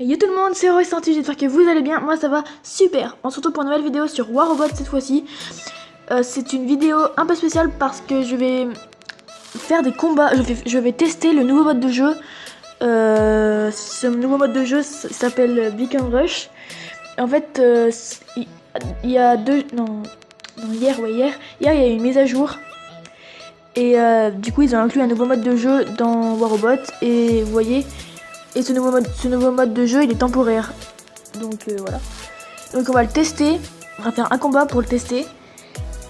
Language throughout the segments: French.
Et yo tout le monde, c'est Roy108, j'espère que vous allez bien, moi ça va super. On se retrouve pour une nouvelle vidéo sur War Robot cette fois-ci. C'est une vidéo un peu spéciale parce que je vais faire des combats, je vais tester le nouveau mode de jeu. Ce nouveau mode de jeu s'appelle Beacon Rush. En fait, il y a hier il y a eu une mise à jour. Et du coup ils ont inclus un nouveau mode de jeu dans War Robot et vous voyez. Et ce nouveau mode de jeu, il est temporaire. Donc voilà. Donc on va le tester. On va faire un combat pour le tester.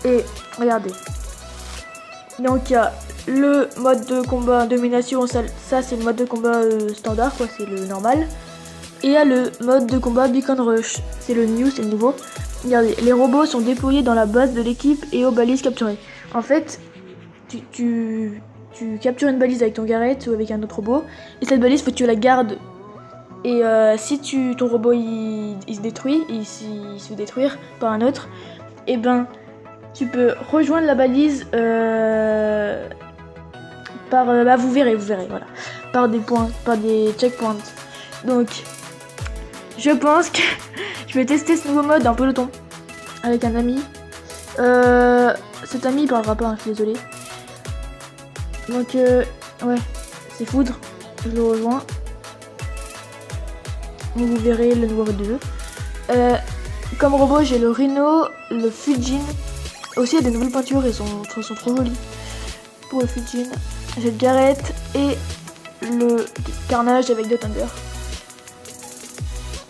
Et regardez. Donc il y a le mode de combat domination. Ça c'est le mode de combat standard, quoi. C'est le normal. Et il y a le mode de combat Beacon Rush. C'est le new, c'est le nouveau. Regardez, les robots sont déployés dans la base de l'équipe et aux balises capturées. En fait, tu captures une balise avec ton Garrett ou avec un autre robot, et cette balise, faut que tu la gardes. Et si ton robot il se détruit, il se fait détruire par un autre, et ben tu peux rejoindre la balise par vous verrez voilà, par des points, par des checkpoints. Donc je pense que je vais tester ce nouveau mode en peloton avec un ami. Cet ami il parlera pas, hein, je suis désolée. Donc ouais, c'est Foudre, je le rejoins. Donc vous verrez le nouveau mode de jeu. Comme robot, j'ai le Rhino, le Fujin. Aussi, il y a des nouvelles peintures, elles sont trop jolies. Pour le Fujin, j'ai le Garrett et le Carnage avec The Thunder.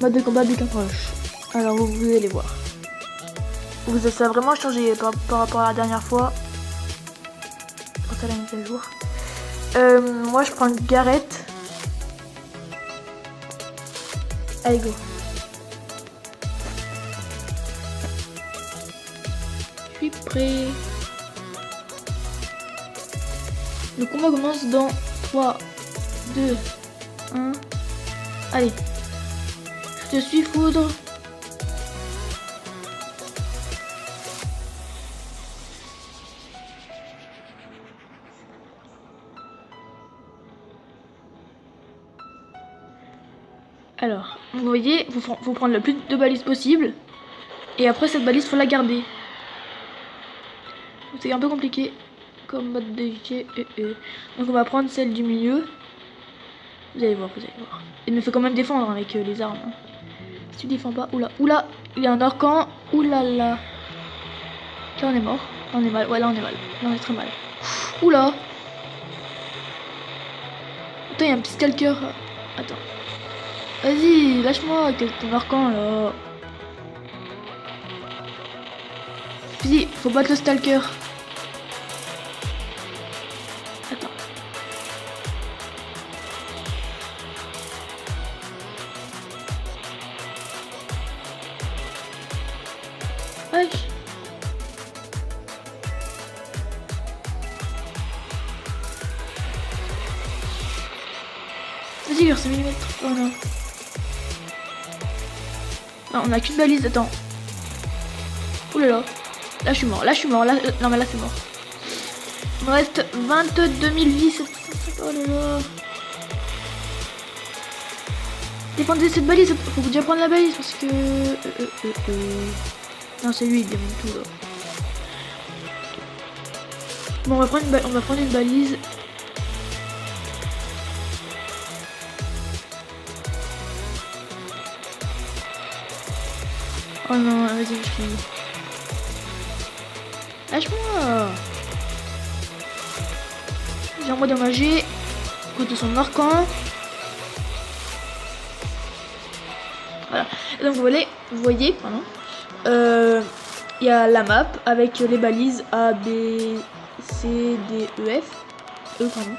Mode de combat Beacon Rush. Alors vous allez voir. Ça a vraiment changé par rapport à la dernière fois. Quand elle a mis à jour. Moi je prends le Garrett. Allez go. Je suis prêt. Le combat commence dans 3, 2, 1. Allez. Je te suis Foudre. Alors, vous voyez, faut prendre le plus de balises possible. Et après cette balise, faut la garder. C'est un peu compliqué comme mode de jeu. Donc on va prendre celle du milieu. Vous allez voir, Il me fait quand même défendre avec les armes. Hein. Si tu défends pas, oula, il y a un orcan. Oulala. Là on est mort. Là on est mal. Ouais, là on est mal. Là on est très mal. Oula. Attends, il y a un petit stalker. Attends. Vas-y, lâche-moi, ton arcan là. Vas-y, faut battre le stalker. Attends. Wesh. Vas-y, vers 5 mm. Oh non. Non, on a qu'une balise, attends. Oulala. Là je suis mort, non mais là c'est mort. Il me reste 22 000 vies. Oh là là. Défendez cette balise, faut déjà prendre la balise parce que... Non c'est lui, il démonte tout là. Bon on va prendre une balise. Oh non, vas-y, je finis. Lâche-moi. J'ai endommagé côté son arcan. Voilà. Et donc vous voyez, pardon. Il y a la map avec les balises A, B, C, D, E, F. Pardon.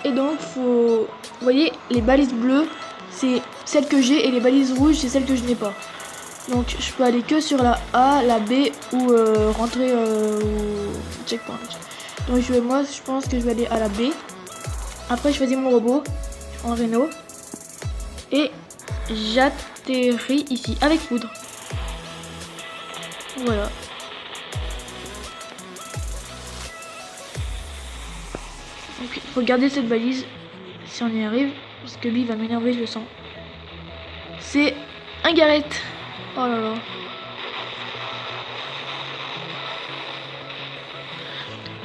Et donc vous voyez, les balises bleues, c'est celles que j'ai et les balises rouges, c'est celles que je n'ai pas. Donc je peux aller que sur la A, la B ou rentrer au checkpoint. Donc moi je pense que je vais aller à la B. Après je choisis mon robot, je prends Rhino. Et j'atterris ici avec Foudre. Voilà. Donc il faut garder cette balise si on y arrive. Parce que lui il va m'énerver, je le sens. c'est un Gareth. Oh là là.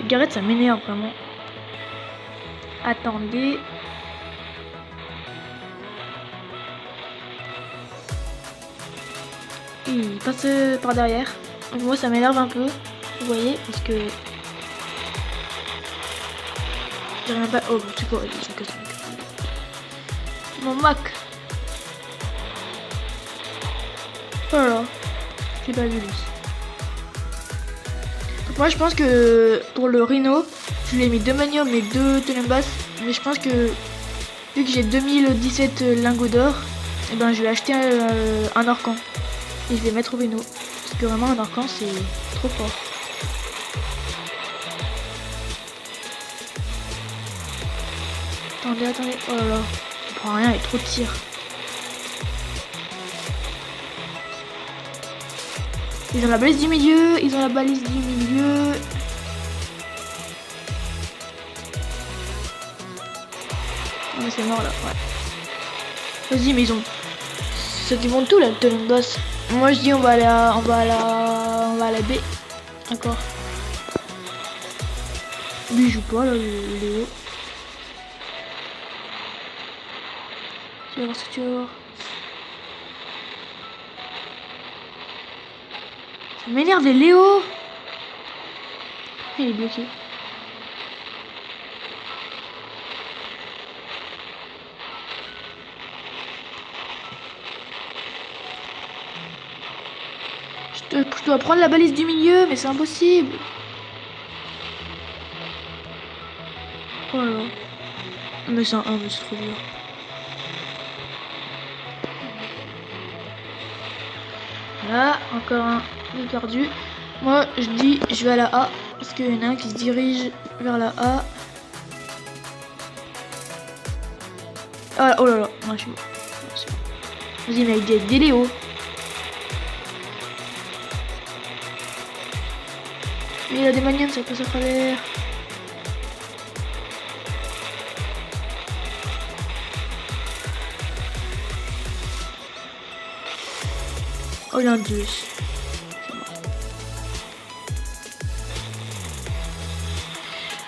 Gareth, ça m'énerve vraiment. Attendez. Il passe par derrière. Donc moi ça m'énerve un peu. Vous voyez, parce que j'ai rien pas. Oh c'est quoi mon Mac. Oh là là. J'ai pas vu lui. Donc moi je pense que pour le Rhino, je lui ai mis 2 maniums et 2 tonnes basses. Mais je pense que vu que j'ai 2017 lingots d'or, et ben je vais acheter un Orcan. Et je vais mettre au Rhino. Parce que vraiment un Orcan c'est trop fort. Attendez. Oh là là. Je prends rien, il y a trop de tir. Ils ont la balise du milieu. Oh mais c'est mort là, ouais. Vas-y, mais ils ont... Ceux qui montent tout là, le talon boss. Moi je dis on va à la B. D'accord. Lui il joue pas là, le Léo. Tu vas voir ce que tu vas voir. Ça m'énerve les Léo. Il est bloqué. Je dois prendre la balise du milieu, mais c'est impossible. Oh là là. Mais c'est un 1, mais c'est trop dur. Là, encore un de perdu. Moi, je dis, je vais à la A. Parce qu'il y en a un qui se dirige vers la A. Ah, oh là là. Ouais, je suis bon. Vas-y, mais avec des Léo. Mais il a des manières, ça passe à travers. Oh, il y a un 2.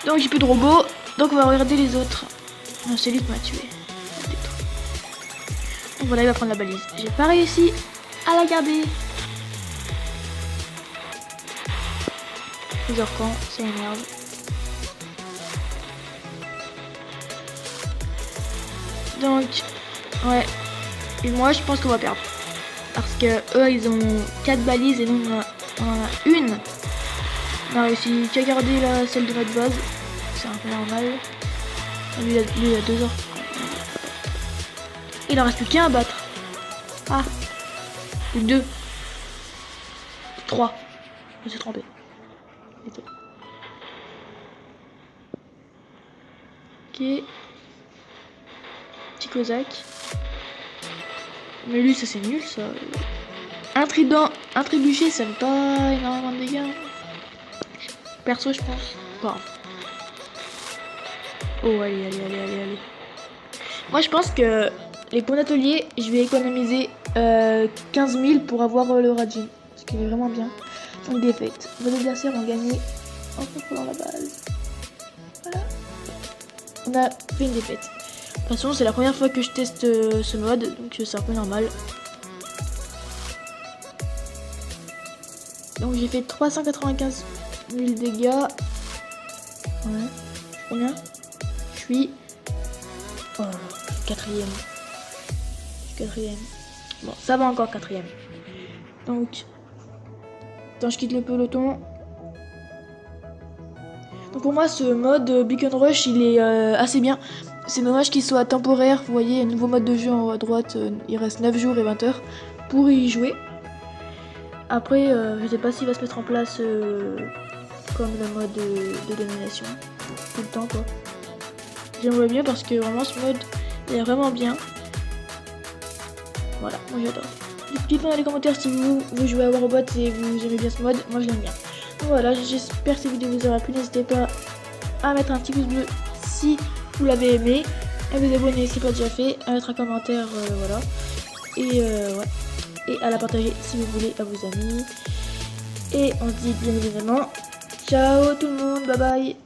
Donc j'ai plus de robots. Donc on va regarder les autres. Non, c'est lui qui m'a tué. Donc voilà, il va prendre la balise. J'ai pas réussi à la garder. Les Orcans, ça énerve. Donc, ouais. Et moi, je pense qu'on va perdre. Parce que eux, ils ont 4 balises et nous, on en a une. On a réussi qu'à garder celle de notre base. C'est un peu normal. Lui, il a 2 heures. Il en reste plus qu'un à battre. Ah. Ou 2. 3. Je me suis trompé. Ok. Petit Kozak. Mais lui, ça c'est nul ça. Un trident, un trébuchet, ça me pas énormément de dégâts. Perso, je pense. Bon. Oh, allez. Moi, je pense que les points d'atelier, je vais économiser 15 000 pour avoir le Rajin. Parce qu'il est vraiment bien. Donc, défaite. Vos adversaires ont gagné en contrôlant la base. Voilà. On a fait une défaite. De toute façon, c'est la première fois que je teste ce mode, donc c'est un peu normal. Donc j'ai fait 395 000 dégâts. Ouais. Combien? Je suis... Oh, quatrième. Je suis quatrième. Bon, ça va encore quatrième. Donc... Attends, je quitte le peloton. Donc pour moi, ce mode Beacon Rush, il est assez bien. C'est dommage qu'il soit temporaire. Vous voyez, un nouveau mode de jeu en haut à droite. Il reste 9 jours et 20 heures pour y jouer. Après, je sais pas s'il va se mettre en place comme le mode de domination. Tout le temps, quoi. J'aimerais bien parce que vraiment, ce mode, il est vraiment bien. Voilà, moi j'adore. Dites-moi dans les commentaires si vous jouez à War Robot et vous aimez bien ce mode. Moi, je l'aime bien. Donc voilà, j'espère que cette vidéo vous aura plu. N'hésitez pas à mettre un petit pouce bleu si vous l'avez aimé, à vous abonner si ce n'est pas déjà fait, à mettre un commentaire, voilà. Et ouais. Et à la partager si vous voulez à vos amis. Et on se dit bien évidemment ciao tout le monde, bye bye.